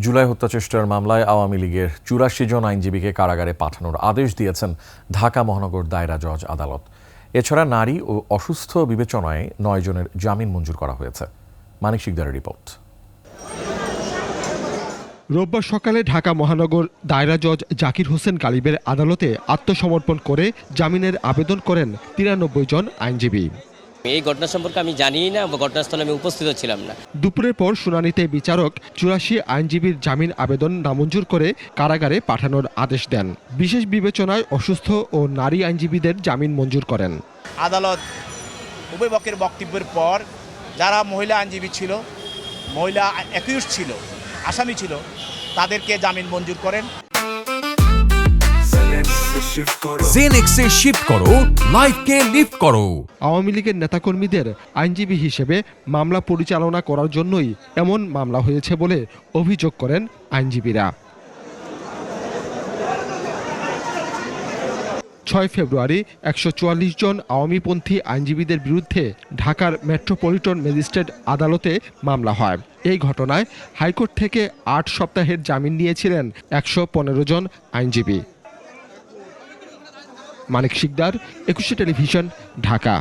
জুলাই হত্যাচেষ্টার মামলায় আওয়ামী লীগের ৮৪ জন আইনজীবীকে কারাগারে পাঠানোর আদেশ দিয়েছেন ঢাকা মহানগর দায়রা জজ আদালত। এছাড়া নারী ও অসুস্থ বিবেচনায় ৯ জনের জামিন মঞ্জুর করা হয়েছে। মানিক শিকদারের রিপোর্ট। রোববার সকালে ঢাকা মহানগর দায়রা জজ জাকির হোসেন গালিবের আদালতে আত্মসমর্পণ করে জামিনের আবেদন করেন ৯৩ জন আইনজীবী। এই ঘটনা সম্পর্কে আমি জানিই না বা ঘটনাস্থলে আমি উপস্থিত ছিলাম না। দুপুরের পর শুনানিতে বিচারক ৮৪ আইনজীবীর জামিন আবেদন নামঞ্জুর করে কারাগারে পাঠানোর আদেশ দেন। বিশেষ বিবেচনায় অসুস্থ ও নারী আইনজীবীদের জামিন মঞ্জুর করেন। আদালত উভয় পক্ষের বক্তব্যের পর যারা মহিলা আইনজীবী ছিল, মহিলা অ্যাকিউজড ছিল, আসামি ছিল, তাদেরকে জামিন মঞ্জুর করেন। জেনেক্সে শিফট করো, লাইফকে লিফট করো। আওয়ামী লীগের নেতাকর্মীদের আইনজীবী হিসেবে মামলা পরিচালনা করার জন্যই এমন মামলা হয়েছে বলে অভিযোগ করেন আইনজীবীরা। ৬ ফেব্রুয়ারি ১৪৪ জন আওয়ামীপন্থী আইনজীবীদের বিরুদ্ধে ঢাকার মেট্রোপলিটন ম্যাজিস্ট্রেট আদালতে মামলা হয়। এই ঘটনায় হাইকোর্ট থেকে ৮ সপ্তাহের জামিন নিয়েছিলেন ১১৫ জন আইনজীবী। মানিক শিকদার, ২১ টেলিভিশন, ঢাকা।